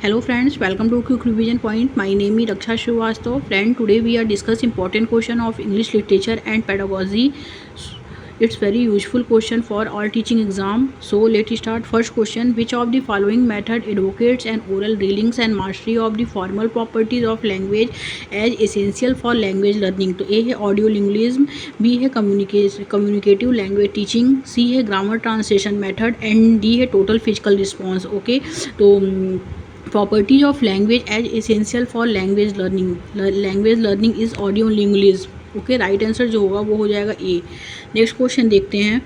Hello friends, welcome to Quick Revision Point. My name is Raksha Srivastava. Friend, today we are discuss important question of English literature and pedagogy. It's very useful question for all teaching exam. So let's start. First question: which of the following method advocates an oral readings and mastery of the formal properties of language as essential for language learning? तो A है audio linguism, B है communicative language teaching, C है grammar translation method and D है total physical response. Okay, तो properties of language as essential for language learning is audio linguism. Okay, right answer जो होगा वो हो जाएगा ए. नेक्स्ट क्वेश्चन देखते हैं.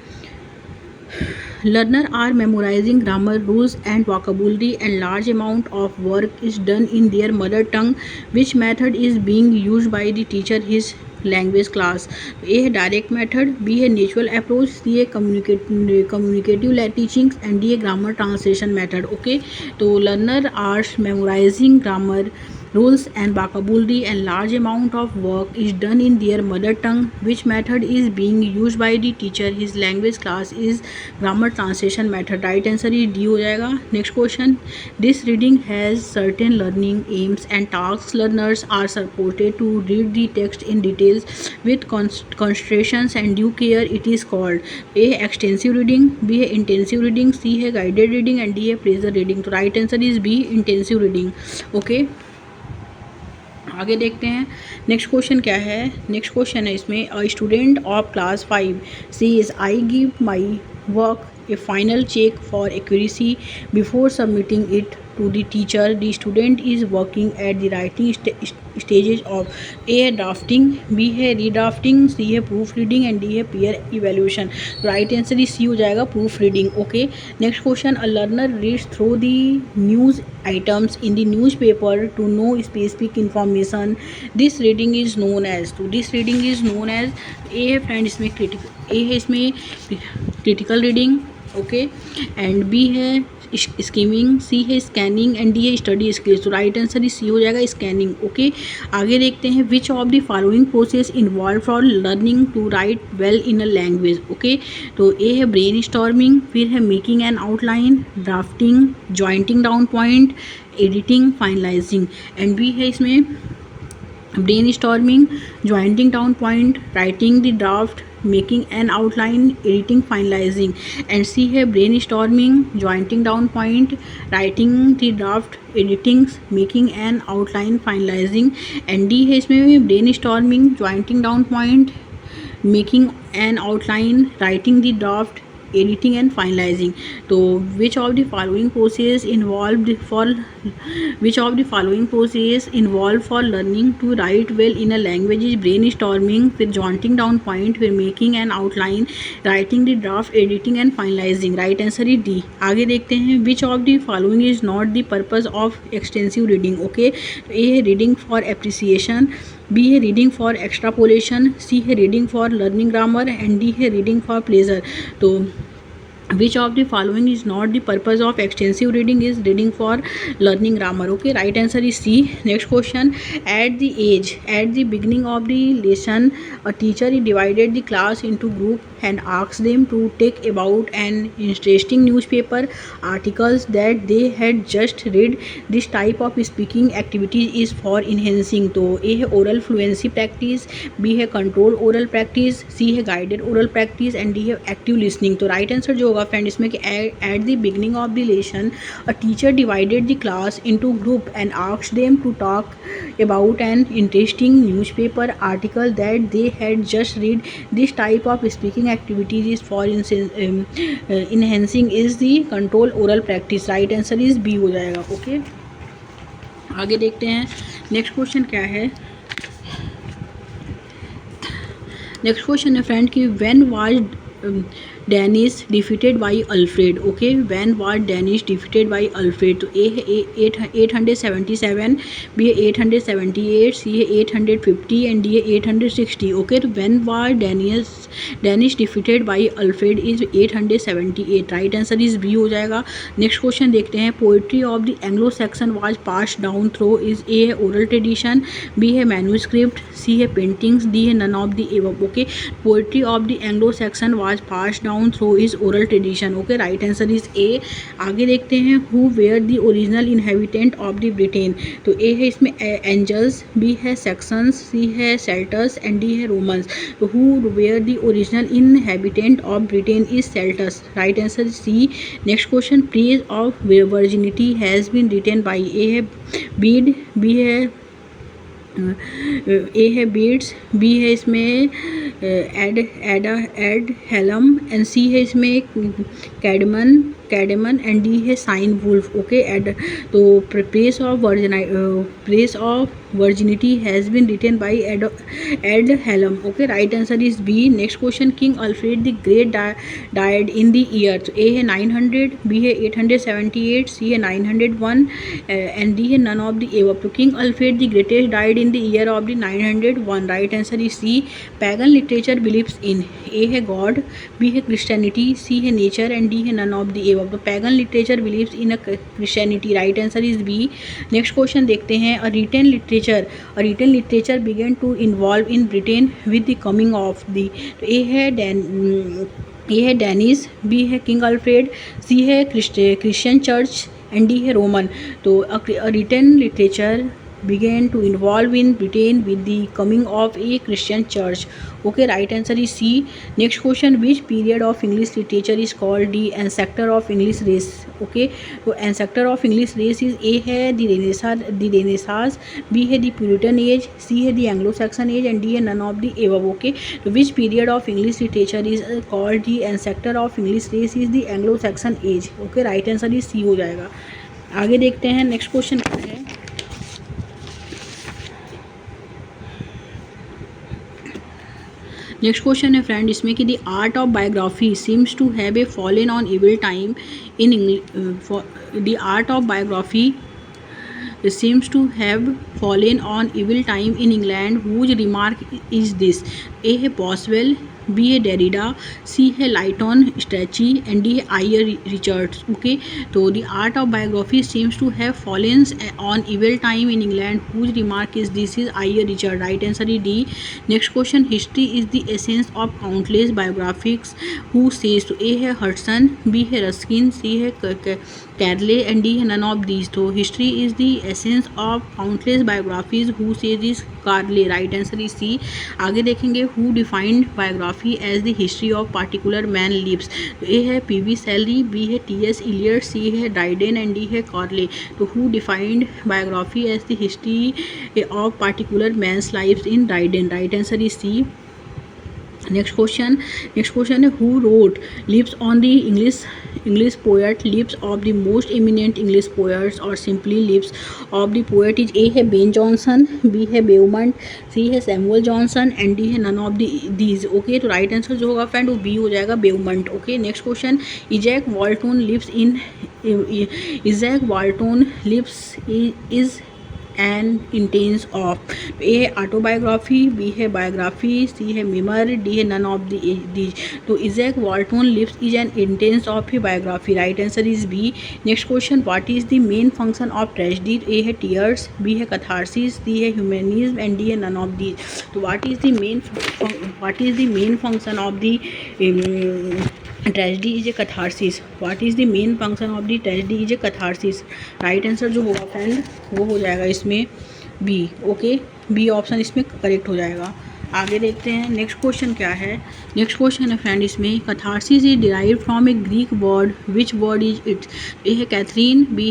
Learner are memorizing grammar rules and vocabulary and large amount of work is done in their mother tongue. Which method is being used by the teacher his language class? A है direct method, B है natural approach, C है communicative teaching and D है grammar translation method. Okay, तो learner are memorising grammar rules and vocabulary and large amount of work is done in their mother tongue. Which method is being used by the teacher his language class is grammar translation method. Right answer is D हो जाएगा. Next question: this reading has certain learning aims and tasks. Learners are supported to read the text in details with concentrations and due care. It is called A है extensive reading, B है intensive reading, C है guided reading and D है pleasure reading. तो right answer is B, intensive reading. Okay, आगे देखते हैं. Next question क्या है? नेक्स्ट क्वेश्चन है इसमें a student of class 5 says I give my work a final check for accuracy before submitting it to the teacher. The student is working at the writing stages of A है drafting, B है redrafting, C है proof reading and D है peer evaluation. Right answer is C हो जाएगा, proof reading. Okay, next question: a learner reads through the news items in the newspaper to know specific information. This reading is known as, तो this reading is known as A है friend इसमें A है इसमें critical reading. Okay, and B है skimming, C है scanning and D है study skills. तो right answer ही सी हो जाएगा, स्कैनिंग. ओके, आगे देखते हैं. Which of the following process involve for learning to write well in a language? Okay, तो ए है ब्रेन स्टॉर्मिंग, फिर है making an outline, drafting, jointing down point, editing, finalising. And B है इसमें brain storming, jointing down point, writing the draft, making an outline, editing, finalising. And C है brain storming, jointing down point, writing the draft, editing, making an outline, finalising. And D है इसमें brain storming, jointing down point, making an outline, writing the draft, editing and finalizing. तो which of the following process involved for learning to write well in a language is brainstorming, फिर jotting down point, फिर making an outline, writing the draft, editing and finalizing. Right answer is D. आगे देखते हैं. which of the following is not the purpose of extensive reading? Okay, A है reading for appreciation, B है reading for extrapolation, सी है reading for learning grammar and D है reading for pleasure. तो which of the following is not the purpose of extensive reading is reading for learning grammar. Okay, right answer is C. Next question: at the beginning of the lesson a teacher divided the class into group and asked them to take about an interesting newspaper articles that they had just read. This type of speaking activity is for enhancing. तो A है oral fluency practice, B है control oral practice, C है guided oral practice and D है active listening. तो right answer जो friend इसमें कि at the beginning of the lesson a teacher divided the class into group and asked them to talk about an interesting newspaper article that they had just read. This type of speaking activities is for enhancing is the control oral practice. Right answer is B हो जाएगा. Okay, आगे देखते हैं. Next question क्या है? Next question है friend कि when was Danish defeated by Alfred. Okay, when was Danish defeated by Alfred? तो A है 877, B है 878, C है 850 and D है 860. Okay, तो when was Danish defeated by Alfred is 878. Right answer is B हो जाएगा. Next question देखते हैं. Poetry of the Anglo Saxon was pass down through is A है ओरल ट्रेडिशन, B है manuscript, C है paintings, D है none of the above. Okay, poetry of the Anglo Saxon was pass down down through his oral tradition. Okay, right answer is A. आगे देखते हैं, who were the original inhabitant of the Britain. तो A है इसमें Angles, B है Saxons, C है Celts and D है Romans. तो who were the original inhabitant of Britain is Celts, right answer C. Next question, praise of virginity has been written by. A है Bede, B है A है beads, B है इसमें add हेलम and C है इसमें Caedmon and D है Cynewulf. Okay, एड तो praise of virginity has been written by Aldhelm. Okay, right answer is B. Next question, King Alfred the Great died in the year. तो A है 900, B है 878, C है 901 and D है none of the above. तो King Alfred the greatest died in the year of the 901, right answer is C. Pagan literature believes in. A है God, B है Christianity, C है nature and D है none of the above. तो pagan literature believes in a Christianity, right answer is B. Next question देखते हैं, a written literature began to involve in Britain with the coming of the. तो A है Danes, B है King Alfred, C है Christian church and D है Roman. तो a written literature began to involve in Britain with the coming of a Christian church. Okay, right answer is C. Next question, which period of English literature is called the ancestor of English race? Okay, तो ancestor of English race is A है the Renaissance, B है the Puritan age, C है the Anglo-Saxon age and D है none of the above. Okay, तो which period of English literature is called the ancestor of English race is the Anglo-Saxon age. Okay, right answer is C हो जाएगा। आगे देखते हैं, next question क्या है। Next question है फ्रेंड इसमें कि the art of biography seems to have a fallen on evil time in the art of biography seems to have fallen on evil time in England. Whose remark is this? A है Boswell, B है Derrida, C है Lytton Strachey and D है I A Richards. Okay, तो the art of biography seems to have fallen on evil time in England. Whose remark is this? Is I A Richard. Right answer is D. Next question, history is the essence of countless biographies. Who says? तो A है Hudson, B है Ruskin, C है Carlyle and D है none of these. तो history is the essence of countless biographies. Who says? Is Carlyle. Right answer is C. आगे देखेंगे, who defined biography as the history of particular man lives. तो A है PV. सेली, B है T.S.. Elliot, सी है Dryden and D है Carlyle. तो who defined biography as the history of particular man's lives in Dryden. Right answer is C. Next question है, who wrote lives on the English poet lives of the most eminent English poets और simply lives of the poet is? A है Ben Jonson, B है Beaumont, C है Samuel Johnson and D है none of these. Okay, तो right answer जो होगा friend वो B हो जाएगा, Beaumont. Okay, next question, Izaak Walton lives is an instance of. A है ऑटोबायोग्राफी, बी है बायोग्राफी, सी है मेमर, डी है नन ऑफ दीज. तो Izaak Walton lives is an instance of a biography. Right answer is B. Next question, what is the main function of tragedy? A है tears, B है catharsis, C है humanism and D है none of these. तो what is the main function of the tragedy is a catharsis. What is the main function of the tragedy is a catharsis. Right answer जो होगा friend वो हो जाएगा इसमें B. Okay, B option इसमें correct हो जाएगा. आगे देखते हैं नेक्स्ट क्वेश्चन क्या है. नेक्स्ट क्वेश्चन है फ्रेंड इसमें, catharsis is derived from a Greek word. Which word is it? A है कैथरीन, बी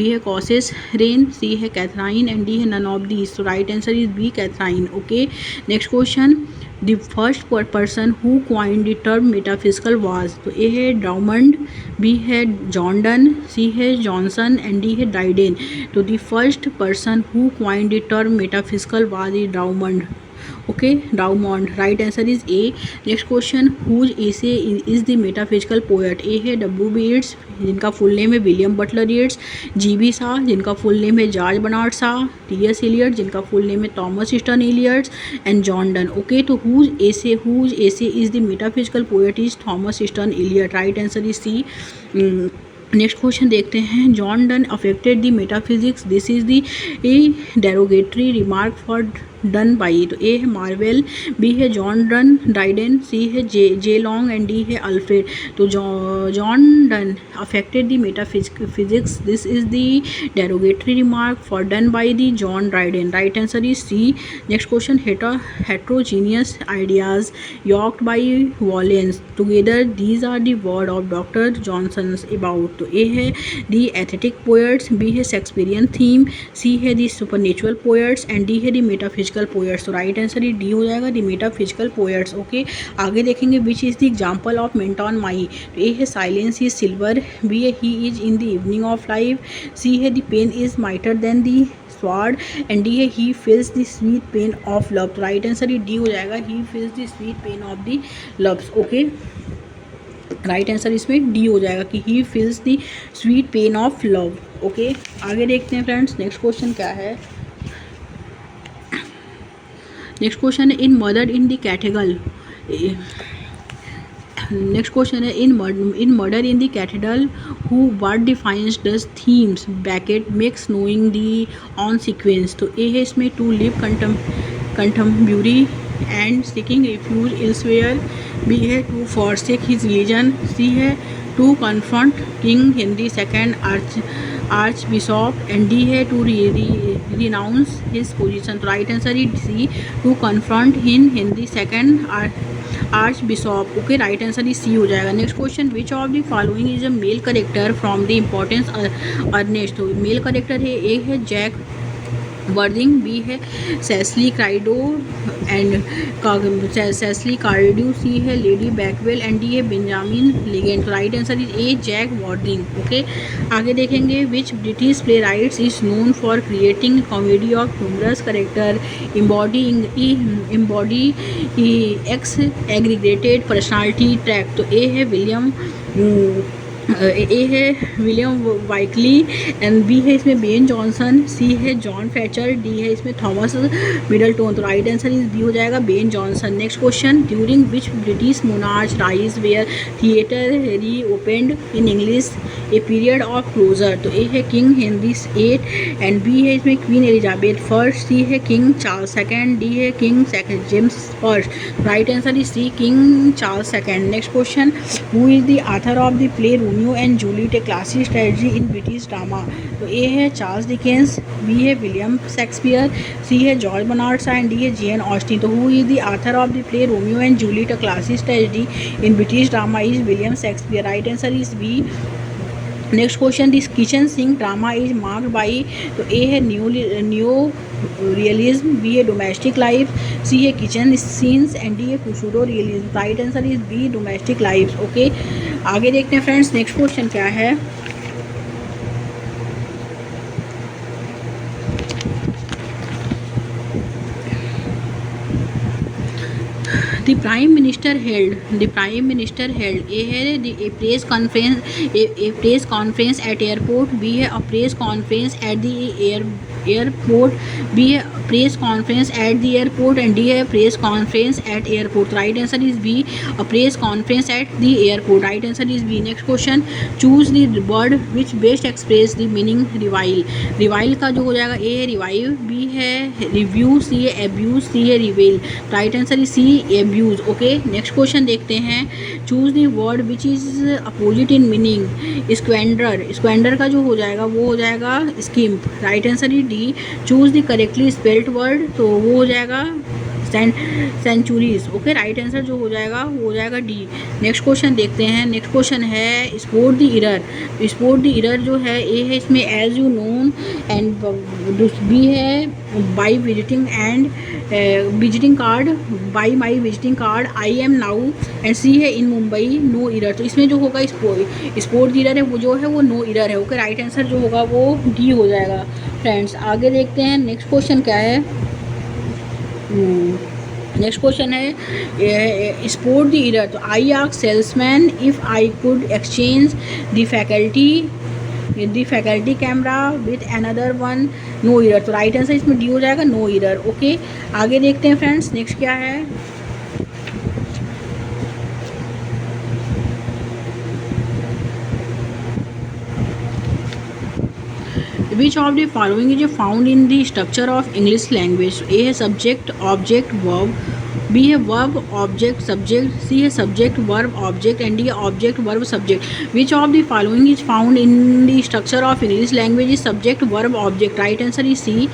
है कॉसेस रेन, सी है कैथराइन एंड डी है नन ऑफ दीज. तो right answer is B, kathairein. Okay, next question, the first person who coined the term metaphysical was. तो A है Drummond, B है Jordan, C है Johnson and D है Dryden. तो the first person who coined the term metaphysical was is Drummond. Okay, Drummond. Right answer is A. Next question, whose essay is the metaphysical poet? A है W B. Yeats जिनका full name है William Butler Yeats, G B. Shaw जिनका full name है George Bernard Shaw, T S. Eliot जिनका full name है Thomas Easton Eliots and John Donne. Okay, तो whose essay is the metaphysical poet is Thomas Easton Eliot. Right answer is C. Next question देखते हैं, John Donne affected the metaphysics. This is the derogatory remark for Donne by, तो A है Marvell, B है John Donne Dryden, C है J long and D है Alfred. तो John Donne affected the metaphysics, this is the derogatory remark for Donne by the John Dryden. Right answer is C. Next question, heterogeneous ideas yoked by valence together, these are the word of Dr. Johnson's about। तो A है the aesthetic poets, B है Shakespearean theme, C है the supernatural poets and D है the metaphysical poets। तो right answer ही D हो जाएगा, the metaphysical poets। Okay, आगे देखेंगे which is the example of metonymy. तो ए है साइलेंस इज सिल्वर, बी है he is in the evening of life, C है the pen is mightier than the sword and D है he feels the sweet pain of love. तो right answer ही D हो जाएगा, ही feels the sweet pain of the loves. Okay, right answer इसमें D हो जाएगा कि ही feels the sweet pain of love. Okay, आगे देखते हैं फ्रेंड्स, नेक्स्ट क्वेश्चन क्या है। नेक्स्ट क्वेश्चन है in murder in the cathedral. Next question है in murder in the cathedral who what defines does themes bracket makes knowing the on sequence. तो A है इसमें to live Canterbury and seeking refuge elsewhere, B है to forsake his religion, C है to confront king Henry second archbishop and D है to renounce his position. तो right answer is C, to confront हिन Henry second archbishop. Okay, right answer is C हो जाएगा। Next question, which of the following is a male character from the importance Earnest. तो male character है, A है Jack वर्दिंग, B है सेस्ली क्राइडो and सेस्ली Cardew, C है lady Bracknell and D है Benjamin Legant. Right answer is A Jack Worthing. Okay, आगे देखेंगे which British playwrights is known for creating comedy of humorous character embody exaggerated personality traits. तो A है William वाइकली and B है इसमें Ben Jonson, सी है John Fechner, D है इसमें Thomas मिडलटोन। तो राइट आंसर इज बी हो जाएगा, Ben Jonson. Next question, during which British monarch rise were theatre reopened in English a period of closure. तो A है king Henry eight and B है इसमें queen Elizabeth first, C है king Charles second, D है king James first. Right answer is C, king Charles second. Next question, who is the author of the play Romeo and Juliet a classic tragedy in British drama. तो A है Charles Dickens, B है William Shakespeare, C है George Bernard Shaw and D है Jane Austen. तो who is the author of the play Romeo and Juliet a classic tragedy in British drama is William Shakespeare. Right answer is B. Next question, this kitchen sink drama is marked by. तो A है new realism, B है domestic life, C है kitchen scenes and D है pseudo realism. Right answer is B, domestic life. Okay, आगे देखते हैं friends, next question क्या है। The Prime Minister held a press conference at airport, B है a press conference at the airport, B है press conference at the airport and D है press conference at airport। Right answer is B, a press conference at the airport। Right answer is B। Next question, choose the word which best express the meaning revile का जो हो जाएगा A है revive, B है review, C है abuse, C है reveal। Right answer is C, abuse। Okay, next question देखते हैं, choose the word which is opposite in meaning squander का जो हो जाएगा वो हो जाएगा skimp. Right answer is D, choose the correctly spelled word, तो वो हो जाएगा सेंचुरीज। ओके, राइट आंसर जो हो जाएगा वो हो जाएगा डी। नेक्स्ट क्वेश्चन देखते हैं, नेक्स्ट क्वेश्चन है स्पोर्ट द इरर जो है ए है इसमें as you known and B है by visiting card by my visiting card I am now and C है इन मुंबई नो इरर। तो इसमें जो होगा स्पोर्ट द इरर है वो जो है वो नो इरर है। ओके, राइट आंसर जो होगा वो डी हो जाएगा। फ्रेंड्स, आगे देखते हैं नेक्स्ट क्वेश्चन क्या है। नेक्स्ट क्वेश्चन है स्पोर्ट द इरर। तो I ask salesman if I could exchange the faulty camera with another one no error. तो राइट आंसर इसमें डी हो जाएगा, नो इरर। ओके, आगे देखते हैं फ्रेंड्स, नेक्स्ट क्या है। Which of the following is found in the structure of English language? A है subject, object, verb. B है verb, object, subject. C है subject, verb, object. And D है object, verb, subject. Which of the following is found in the structure of English language is subject, verb, object? Right answer is C.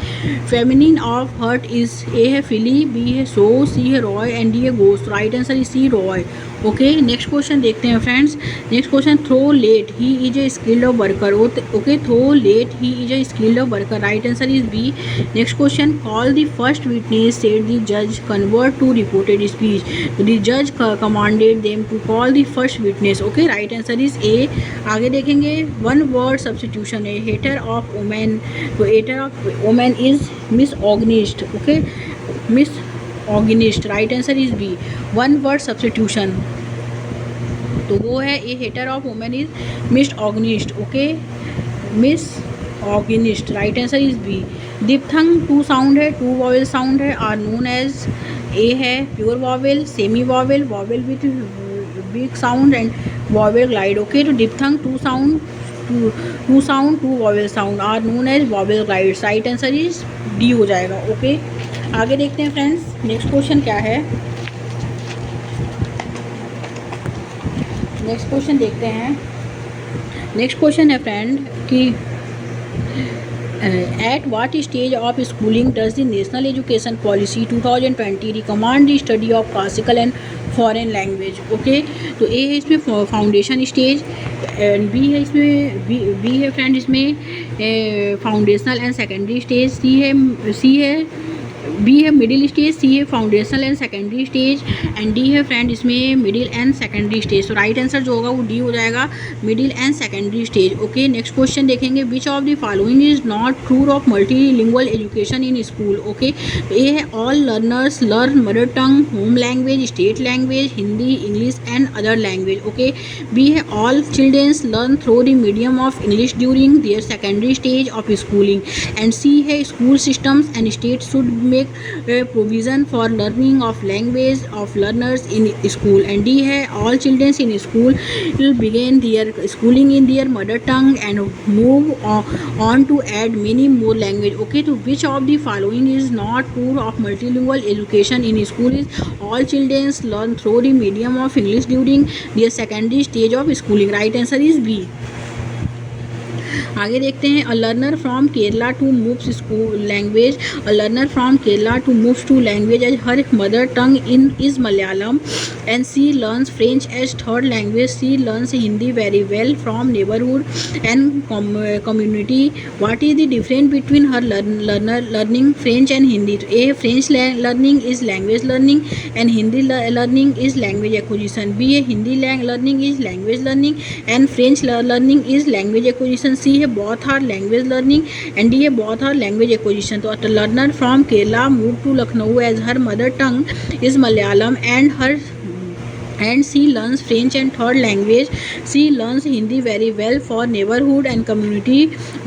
Feminine of hurt is A है Philly, B है so, C है Roy and D है ghost. Right answer is C, Roy. Okay next question देखते हैं friends. Next question, throw late he is a skilled worker. Okay throw late he is a skilled worker. Right answer is B. Next question, call the first witness said the जज convert to reported speech. The जज commanded them to call the first witness. Okay right answer is A. आगे देखेंगे, one word substitution है hater of women. तो hater of women is misogynist. Okay misogynist. Right answer is B. One word substitution तो वो है A hater of women is misogynist. Okay misogynist. Right answer is B. Diphthong two sound है, two vowel sound है, are known as. A है pure vowel, semi vowel, vowel with big sound and vowel glide. Okay तो diphthong two sound two vowel sound are known as vowel glide. Right answer is D हो जाएगा. Okay आगे देखते हैं friends. Next question क्या है. Next question देखते हैं. नेक्स्ट क्वेश्चन है फ्रेंड कि at what stage of schooling does the national education policy 2020 recommend the study of classical and foreign language. Okay तो ए है इसमें फाउंडेशन स्टेज, बी है इसमें बी है फ्रेंड इसमें foundational and secondary stage, C है B है middle stage, C है foundational and secondary stage and D है फ्रेंड इसमें मिडिल एंड सेकेंडरी स्टेज. तो राइट आंसर जो होगा वो डी हो जाएगा, middle and secondary stage. Okay next question देखेंगे, which of the following is not true of multilingual education in school. Okay तो ये है all learners learn mother tongue, home language, state language, Hindi, English and other language. Okay B है all childrens learn through the medium of English during their secondary stage of schooling and C है school systems and state should make provision for learning of language of learners in school and D है all children in school will begin their schooling in their mother tongue and move on to add many more language. Okay तो which of the following is not true of multilingual education in school is all children learn through the medium of English during their secondary stage of schooling. Right answer is B. आगे देखते हैं, a learner from Kerala to moves school language. A learner from Kerala to moves to language as her mother tongue in is Malayalam and she learns French as third language. She learns Hindi very well from neighbourhood and community. What is the difference between her learner learning French and Hindi. तो A French learning is language learning and Hindi learning is language acquisition. B a Hindi learning is language learning and French learning is language acquisition. C है both are language learning and D है both are language acquisition. तो learner from Kerala moved to Lucknow as her mother tongue is Malayalam and she learns French and third language. She learns Hindi very well for neighborhood and community.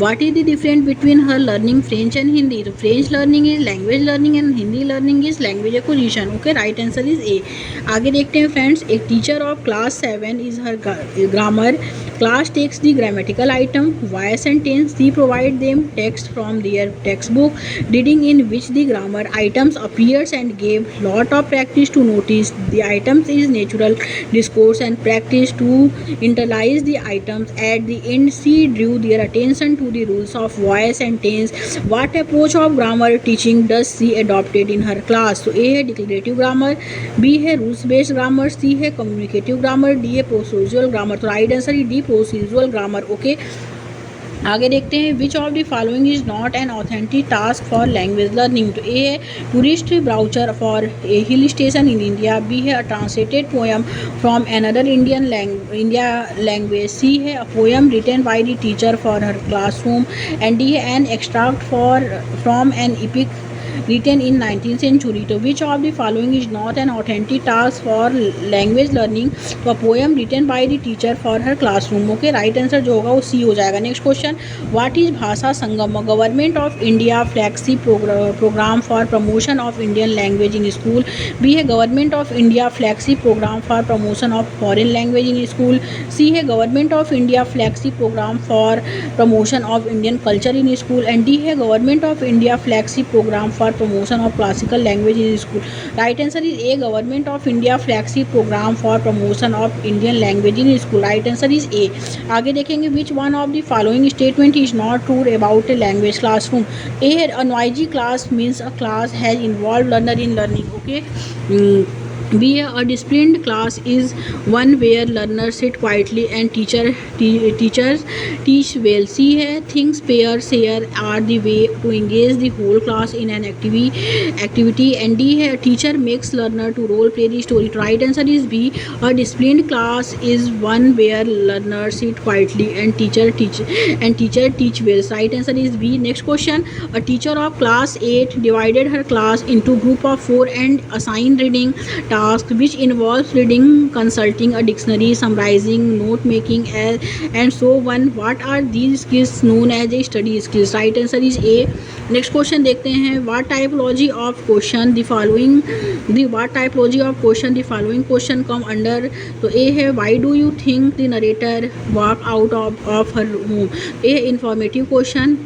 What is the difference between her learning French and Hindi? So French learning is language learning and Hindi learning is language acquisition. Okay right answer is A. आगे देखते हैं friends, एक teacher of class 7 is her grammar. Class takes the grammatical item, voice and tense. She provide them text from their textbook, reading in which the grammar items appears and gave lot of practice to notice the items is natural discourse and practice to internalize the items. At the end, she drew their attention to the rules of voice and tense. What approach of grammar teaching does she adopted in her class? So A है declarative grammar, B है rules based grammar, C है communicative grammar, D है procedural grammar. तो right answer is D, procedural grammar. Okay आगे देखते हैं, which of the following is not an authentic task for language learning. तो A है tourist brochure for a hill station in India. B है a translated poem from another India language. C है a poem written by the teacher for her classroom and D है an extract from an epic written in 19th century. तो which of the following is not an authentic task for language learning? तो a poem written by the teacher for her classroom. Okay, right answer जो होगा वो सी हो जाएगा. Next question, what is Bhasha Sangam? Government of India flagship programme for promotion of Indian language in school. B है government of India flagship programme for promotion of foreign language in school. C है government of India flagship programme for promotion of Indian culture in school. And D है government of India flagship programme for promotion of classical language in school. Right answer is A, government of India flagship programme for promotion of Indian language in school. Right answer is A. आगे देखेंगे, which one of the following statement is not true about a language classroom. A है a class means a class has involve learner in learning. Okay. B, a disciplined class is one where learners sit quietly and teachers teach well. C है things pair share are the way to engage the whole class in an activity. And D है teacher makes learner to role play the story. Right answer is B, a disciplined class is one where learners sit quietly and teacher teach well. Right answer is B. Next question, a teacher of class 8 divided her class into group of 4 and assigned reading task which involves reading, consulting a dictionary, summarizing, note making, and so on. What are these skills known as a study skills? Right answer is A. Next question देखते हैं, what typology of question the following question come under? तो A है why do you think the narrator walk out of her home. A है informative question,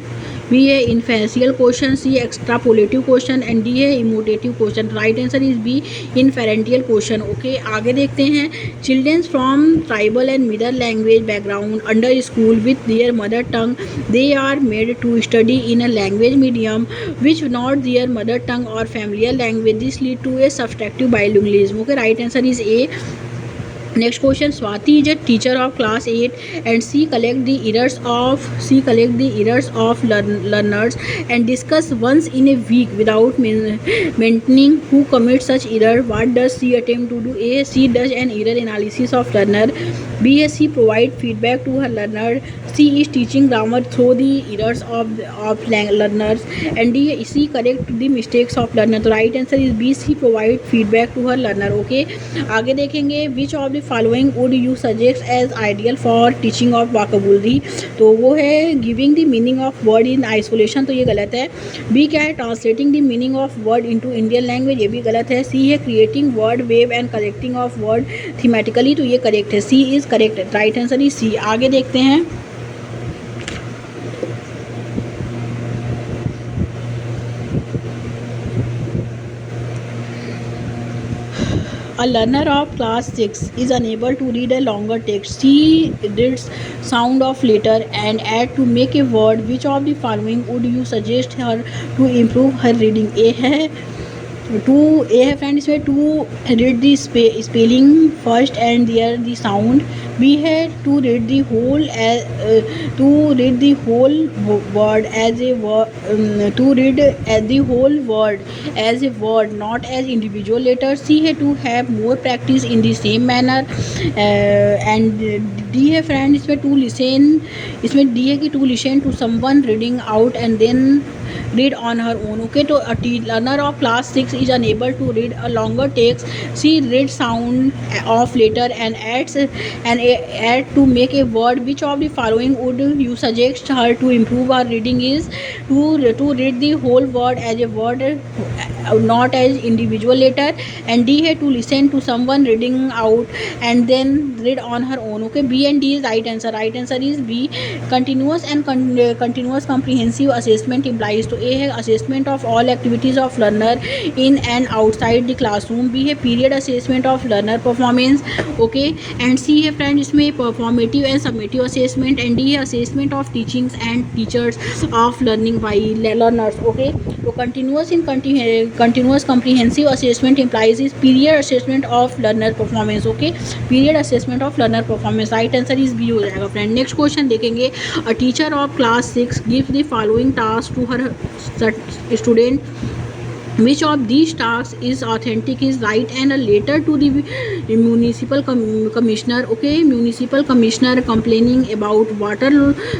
B है inferential question, C extrapolative question and D है emotive question. Right answer is B, inferential question. Okay, आगे देखते हैं, childrens from tribal and middle language background under school with their mother tongue they are made to study in a language medium which not their mother tongue और familiar language. This lead to a subtractive bilingualism. Okay, right answer is A. Next question, Swati is a teacher of class 8 and she collect the errors of learners and discuss once in a week without mentioning who commits such error. What does she attempt to do? A, she does an error analysis of learner. B, she provide feedback to her learner. C is teaching grammar through the errors of learners. And D, she correct the mistakes of learner. तो right answer is B, she provide feedback to her learner. Okay, आगे देखेंगे, which of the following would you suggest as ideal for teaching of vocabulary? तो वो है giving the meaning of word in isolation, तो ये गलत है. B क्या है, translating the meaning of word into Indian language, ये भी गलत है. C है creating word wave and collecting of word thematically, तो ये करेक्ट है. C is correct. Right answer is C. आगे देखते हैं, a learner of class 6 is unable to read a longer text. She reads sound of letter and add to make a word. Which of the following would you suggest her to improve her reading? A है friend, इसमें to read the spelling first and there the sound. B है to read the whole word as a word not as individual letter. C है to have more practice in the same manner. And D है friend, इसमें D है कि to listen to someone reading out and then read on her own. Okay, तो a learner of class 6 is unable to read a longer text. She reads sound of letter and add to make a word. Which of the following would you suggest her to improve her reading? Is to read the whole word as a word not as individual letter. And D है to listen to someone reading out and then read on her own. Okay, B and D is right answer. Right answer is B, continuous comprehensive assessment implies. तो A है assessment of all activities of learner in and outside the classroom. B है period assessment of learner performance. Okay, and C है friend, इसमें performative and summative assessment. And D है assessment of teachings and teachers of learning by learners. Okay, तो continuous comprehensive assessment implies is period assessment of learner performance. Okay, period assessment of learner performance. Right answer is B हो जाएगा friend. Next question देखेंगे, a teacher of class 6 gives the following task to her student which of these tasks is authentic is right and a letter to the municipal commissioner. Okay, municipal commissioner complaining about water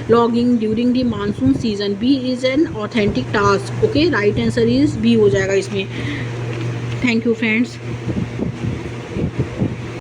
logging during the monsoon season. B is an authentic task. Okay, right answer is B हो जाएगा इसमें. Thank you friends.